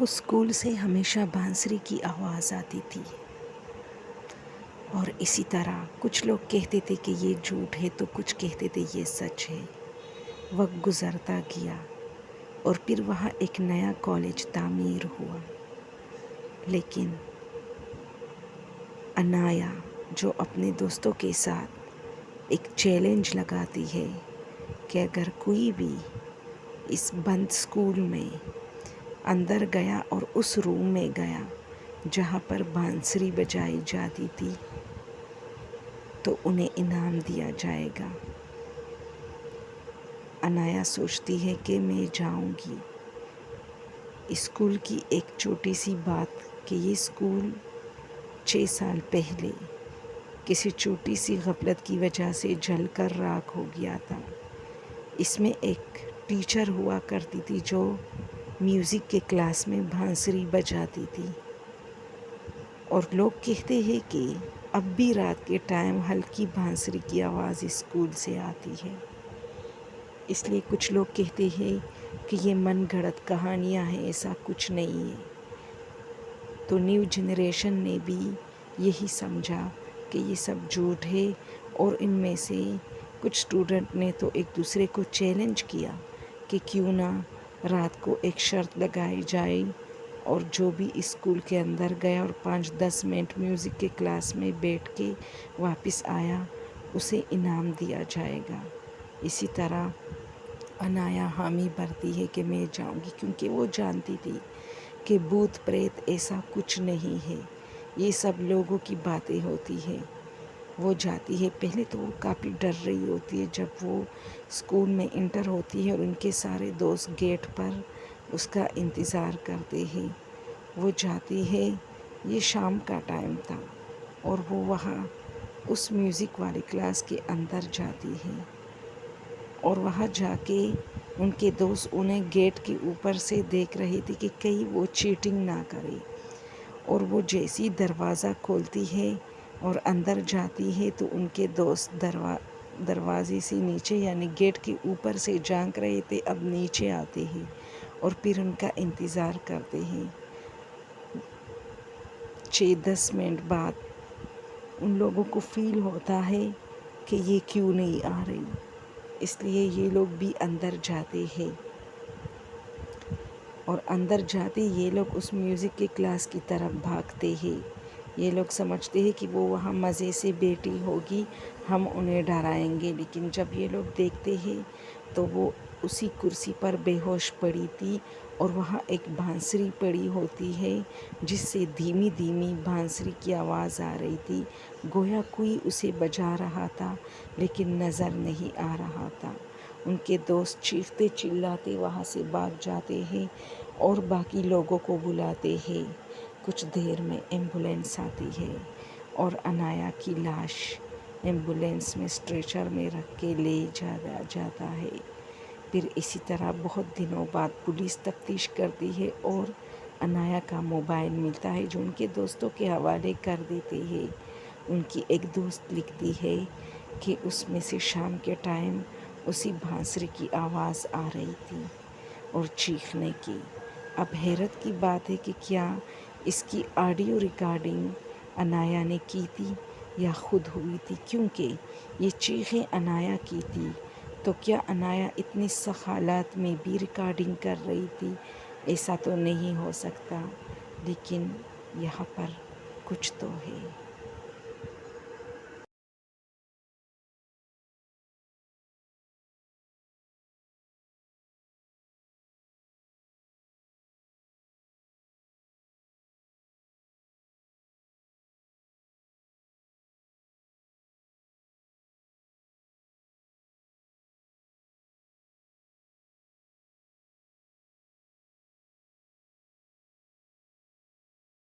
School سے ہمیشہ بانسری کی آواز آتی تھی، اور اسی طرح کچھ لوگ کہتے تھے کہ یہ جھوٹ ہے تو کچھ کہتے تھے یہ سچ ہے۔ وقت گزرتا گیا اور پھر وہاں ایک نیا کالج تعمیر ہوا، لیکن انایا جو اپنے دوستوں کے ساتھ ایک چیلنج لگاتی ہے کہ اگر کوئی بھی اس بند اسکول میں اندر گیا اور اس روم میں گیا جہاں پر بانسری بجائی جاتی تھی تو انہیں انعام دیا جائے گا۔ انایا سوچتی ہے کہ میں جاؤں گی۔ اسکول کی ایک چھوٹی سی بات کہ یہ اسکول 6 سال پہلے کسی چھوٹی سی غفلت کی وجہ سے جل کر راکھ ہو گیا تھا۔ اس میں ایک ٹیچر ہوا کرتی تھی جو میوزک کے کلاس میں بانسری بجاتی تھی، اور لوگ کہتے ہیں کہ اب بھی رات کے ٹائم ہلکی بانسری کی آواز اسکول سے آتی ہے۔ اس لیے کچھ لوگ کہتے ہیں کہ یہ من گھڑت کہانیاں ہیں، ایسا کچھ نہیں ہے۔ تو نیو جنریشن نے بھی یہی سمجھا کہ یہ سب جھوٹ ہے، اور ان میں سے کچھ اسٹوڈنٹ نے تو ایک دوسرے کو چیلنج کیا کہ کیوں نہ رات کو ایک شرط لگائی جائے اور جو بھی اسکول کے اندر گیا اور 5-10 منٹ میوزک کے کلاس میں بیٹھ کے واپس آیا اسے انعام دیا جائے گا۔ اسی طرح انایا حامی بھرتی ہے کہ میں جاؤں گی، کیونکہ وہ جانتی تھی کہ بھوت پریت ایسا کچھ نہیں ہے، یہ سب لوگوں کی باتیں ہوتی ہے۔ وہ جاتی ہے، پہلے تو وہ کافی ڈر رہی ہوتی ہے جب وہ اسکول میں انٹر ہوتی ہے اور ان کے سارے دوست گیٹ پر اس کا انتظار کرتے ہیں۔ وہ جاتی ہے، یہ شام کا ٹائم تھا اور وہ وہاں اس میوزک والی کلاس کے اندر جاتی ہے، اور وہاں جا کے ان کے دوست انہیں گیٹ کے اوپر سے دیکھ رہے تھے کہ کہیں وہ چیٹنگ نہ کرے، اور وہ جیسی دروازہ کھولتی ہے اور اندر جاتی ہے تو ان کے دوست دروازے سے نیچے یعنی گیٹ کے اوپر سے جھانک رہے تھے، اب نیچے آتے ہیں اور پھر ان کا انتظار کرتے ہیں۔ 6-10 منٹ بعد ان لوگوں کو فیل ہوتا ہے کہ یہ کیوں نہیں آ رہی، اس لیے یہ لوگ بھی اندر جاتے ہیں، اور اندر جاتے یہ لوگ اس میوزک کے کلاس کی طرف بھاگتے ہیں۔ یہ لوگ سمجھتے ہیں کہ وہ وہاں مزے سے بیٹھی ہوگی، ہم انہیں ڈرائیں گے، لیکن جب یہ لوگ دیکھتے ہیں تو وہ اسی کرسی پر بے ہوش پڑی تھی، اور وہاں ایک بانسری پڑی ہوتی ہے جس سے دھیمی دھیمی بانسری کی آواز آ رہی تھی، گویا کوئی اسے بجا رہا تھا لیکن نظر نہیں آ رہا تھا۔ ان کے دوست چیختے چلاتے وہاں سے بھاگ جاتے ہیں اور باقی لوگوں کو بلاتے ہیں۔ کچھ دیر میں ایمبولینس آتی ہے اور انایا کی لاش ایمبولینس میں اسٹریچر میں رکھ کے لے جایا جاتا ہے۔ پھر اسی طرح بہت دنوں بعد پولیس تفتیش کرتی ہے اور انایا کا موبائل ملتا ہے جو ان کے دوستوں کے حوالے کر دیتے ہیں۔ ان کی ایک دوست لکھتی ہے کہ اس میں سے شام کے ٹائم اسی بانسری کی آواز آ رہی تھی اور چیخنے کی۔ اب حیرت کی بات ہے کہ کیا اس کی آڈیو ریکارڈنگ انایا نے کی تھی یا خود ہوئی تھی، کیونکہ یہ چیخیں انایا کی تھی، تو کیا انایا اتنے سخت حالات میں بھی ریکارڈنگ کر رہی تھی؟ ایسا تو نہیں ہو سکتا، لیکن یہاں پر کچھ تو ہے۔